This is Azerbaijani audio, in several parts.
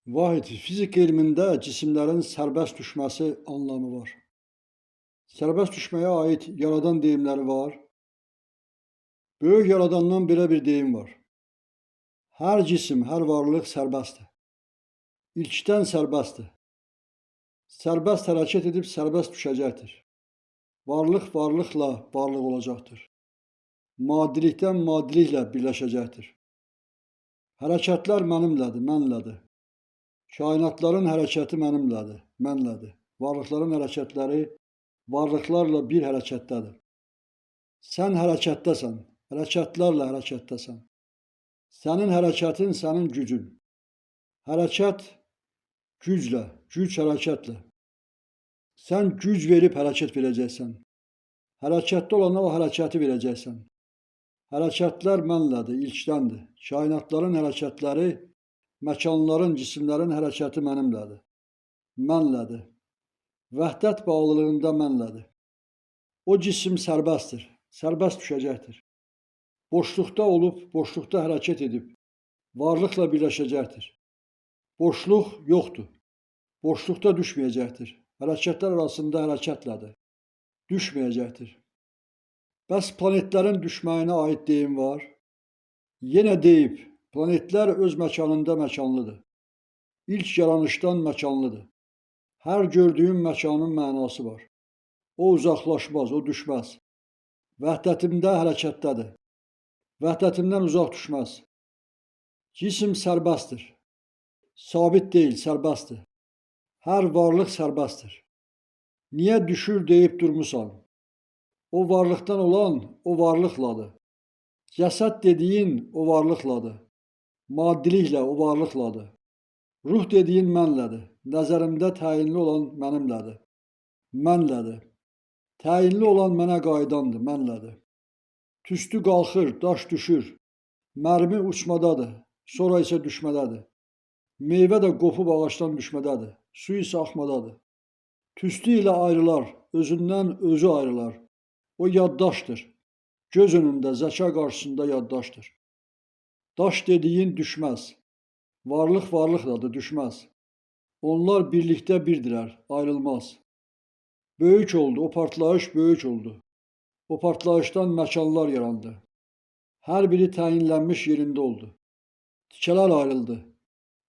Vahid, fizik elmində cisimlərin sərbəst düşməsi anlamı var. Sərbəst düşməyə aid yaradan deyimləri var. Böyük yaradandan belə bir deyim var. Hər cisim, hər varlıq sərbəstdir. İlkdən sərbəstdir. Sərbəst hərəkət edib sərbəst düşəcəkdir. Varlıq varlıqla varlıq olacaqdır. Maddilikdən maddiliklə birləşəcəkdir. Hərəkətlər mənimlədir, mənlədir. Kainatların hərəkəti mənimlədir, mənlədir. Varlıqların hərəkətləri varlıqlarla bir hərəkətdədir. Sən hərəkətdəsən, hərəkətlərlə hərəkətdəsən. Sənin hərəkətin, sənin gücün. Hərəkət güclə, güc hərəkətlə. Sən güc verib hərəkət verəcəksən. Hərəkətdə olana o hərəkəti verəcəksən. Hərəkətlər mənlədir, ilkdəndir. Kainatların hərəkətləri, məkanların, cisimlərin hərəkəti mənimlədir. Mənlədir. Vəhdət bağlılığında mənlədir. O cisim sərbəstdir, sərbəst düşəcəkdir. Boşluqda olub, boşluqda hərəkət edib, varlıqla birləşəcəkdir. Boşluq yoxdur, boşluqda düşməyəcəkdir. Hərəkətlər arasında hərəkətlədir, düşməyəcəkdir. Bəs planetlərin düşməyinə aid deyim var. Yenə deyib, planetlər öz məkanında məkanlıdır. İlk yaranışdan məkanlıdır. Hər gördüyün məkanın mənası var. O uzaqlaşmaz, o düşməz. Vəhdətimdə hərəkətdədir. Vəhdətimdən uzaq düşməz. Cisim sərbəstdir. Sabit deyil, sərbəstdir. Hər varlıq sərbəstdir. Niyə düşür deyib durmusan? O varlıqdan olan o varlıqladır. Cəsəd dediyin o varlıqladır. Maddiliklə o varlıqladır. Ruh dediyin mənlədir. Nəzərimdə təyinli olan mənimlədir. Mənlədir. Təyinli olan mənə qaydandır, mənlədir. Tüstü qalxır, daş düşür. Mərmi uçmadadır, sonra isə düşmədədir. Meyvə də qopub ağacdan düşmədədir, su isə axmadadır. Tüstü ilə ayrılar, özündən özü ayrılar. O yaddaşdır. Göz önündə, zəka qarşısında yaddaşdır. Daş dediyin düşməz. Varlıq varlıqladır, düşməz. Onlar birlikdə birdirlər, ayrılmaz. Böyük oldu, o partlayış böyük oldu. O partlayışdan məkanlar yarandı. Hər biri təyinlənmiş yerində oldu. Tikələr ayrıldı.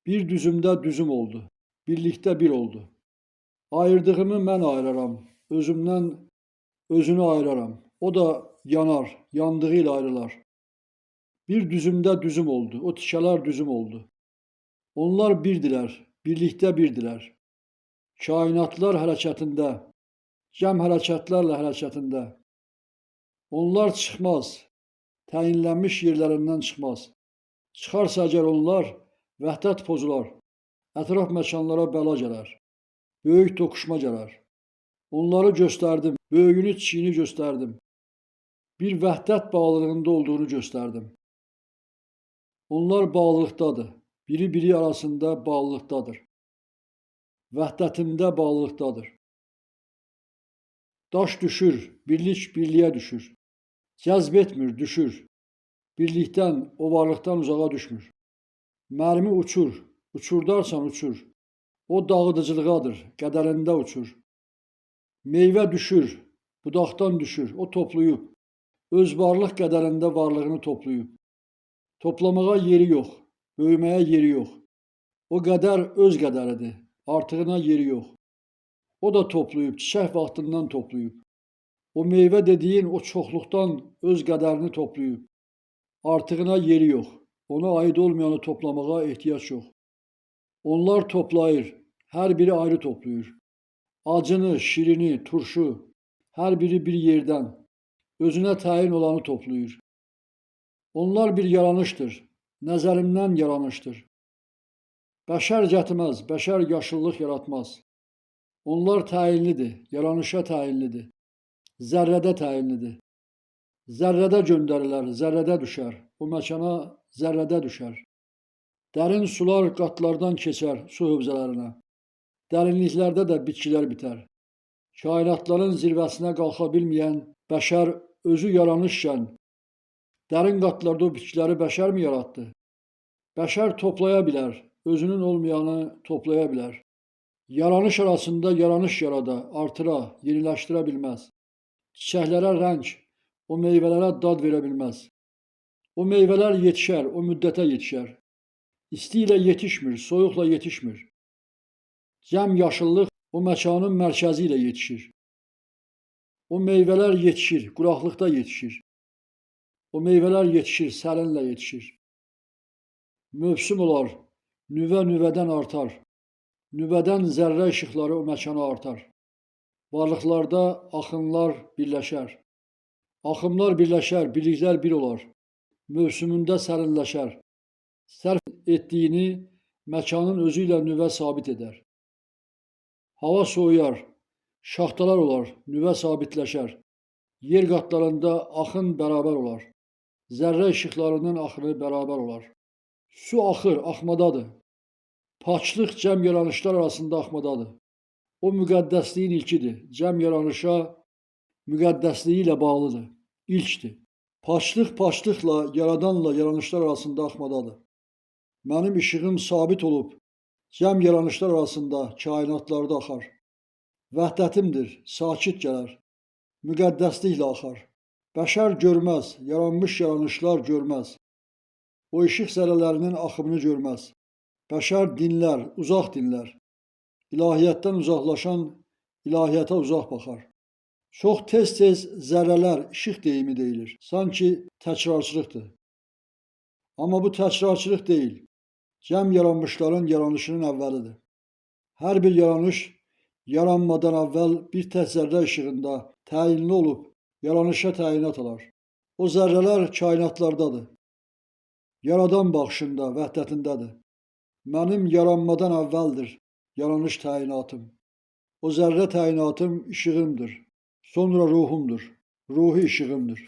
Bir düzümdə düzüm oldu. Birlikdə bir oldu. Ayırdığımı mən ayıraram. Özümdən özünü ayıraram. O da yanar, yandığı ilə ayrılar. Bir düzümdə düzüm oldu. O tikələr düzüm oldu. Onlar birdirlər, birlikdə birdirlər. Kainatlar hərəkətində, cəm hərəkətlərlə hərəkətində. Onlar çıxmaz, təyinlənmiş yerlərindən çıxmaz. Çıxarsa əgər onlar, vəhdət pozular. Ətraf məkanlara bəla gələr. Böyük toqquşma gələr. Onları göstərdim, böyüyünü, çiyini göstərdim. Bir vəhdət bağlılığında olduğunu göstərdim. Onlar bağlılıqdadır. Biri arasında bağlılıqdadır. Vəhdətində bağlılıqdadır. Daş düşür, birlik birliyə düşür. Cəzb etmir, düşür. Birlikdən, o varlıqdan uzağa düşmür. Mərmi uçur, uçurdarsan uçur. O dağıdıcılıqadır, qədərində uçur. Meyvə düşür, budaqdan düşür, o toplayıb. Öz varlıq qədərində varlığını toplayıb. Toplamağa yeri yox, böyüməyə yeri yox. O qədər öz qədəridir, artığına yeri yox. O da toplayıb, çiçək vaxtından toplayıb. O meyvə dediyin o çoxluqdan öz qədərini toplayıb. Artığına yeri yox. Ona aid olmayanı toplamağa ehtiyac yox. Onlar toplayır, hər biri ayrı toplayır. Acını, şirini, turşu, hər biri bir yerdən, özünə təyin olanı toplayır. Onlar bir yaranışdır, nəzərimdən yaranışdır. Bəşər gətməz, bəşər yaşıllıq yaratmaz. Onlar təyinlidir, yaranışa təyinlidir. Zərrədə təyinlidir. Zərrədə göndərilər, zərrədə düşər. O məkana zərrədə düşər. Dərin sular qatlardan keçər su hövzələrinə. Dərinliklərdə də bitkilər bitər. Kainatların zirvəsinə qalxa bilməyən bəşər özü yaranışkən, dərin qatlarda o bitkiləri bəşər mi yaratdı? Bəşər toplaya bilər, özünün olmayanı toplaya bilər. Yaranış arasında yaranış yarada, artıra, yeniləşdirə bilməz. Çiçəklərə rəng, o meyvələrə dad verə bilməz. O meyvələr yetişər, o müddətə yetişər. İsti ilə yetişmir, soyuqla yetişmir. Cəm yaşıllıq o məkanın mərkəzi ilə yetişir. O meyvələr yetişir, quraqlıqda yetişir. O meyvələr yetişir, sərinlə yetişir. Mövsüm olar, nüvədən artar. Nüvədən zərrə işıqları o məkana artar. Varlıqlarda axınlar birləşər. Axımlar birləşər, birliklər bir olar. Mövsümündə sərinləşər. Sərf etdiyini məkanın özü ilə nüvə sabit edər. Hava soyuyar, şaxtalar olar, nüvə sabitləşər. Yer qatlarında axın bərabər olar. Zərrə işıqlarının axını bərabər olar. Su axır, axmadadır. Paçlıq cəm yaranışlar arasında axmadadır. O müqəddəsliyin ilkidir. Cəm yaranışa müqəddəsliyi ilə bağlıdır. İlkdir. Paçlıqla, yaradanla yaranışlar arasında axmadadır. Mənim işığım sabit olub, cəm yaranışlar arasında, kainatlarda axar. Vəhdətimdir, sakit gələr. Müqəddəsliklə axar. Bəşər görməz, yaranmış yaranışlar görməz. O işıq zərrələrinin axımını görməz. Bəşər dinlər, uzaq dinlər. İlahiyyətdən uzaqlaşan ilahiyyata uzaq baxar. Çox tez-tez zərrələr işıq deyimi deyilir. Sanki təkrarçılıqdır. Amma bu təkrarçılıq deyil. Cəm yaranmışların yaranışının əvvəlidir. Hər bir yaranış yaranmadan əvvəl bir tək zərrə işığında təyinli olub yaranışa təyinat alar. O zərrələr kainatlardadır. Yaradan baxışında, vəhdətindədir. Mənim yaranmadan əvvəldir yaranış təyinatım. O zərrə təyinatım işığımdır. Sonra ruhumdur. Ruhi işığımdır.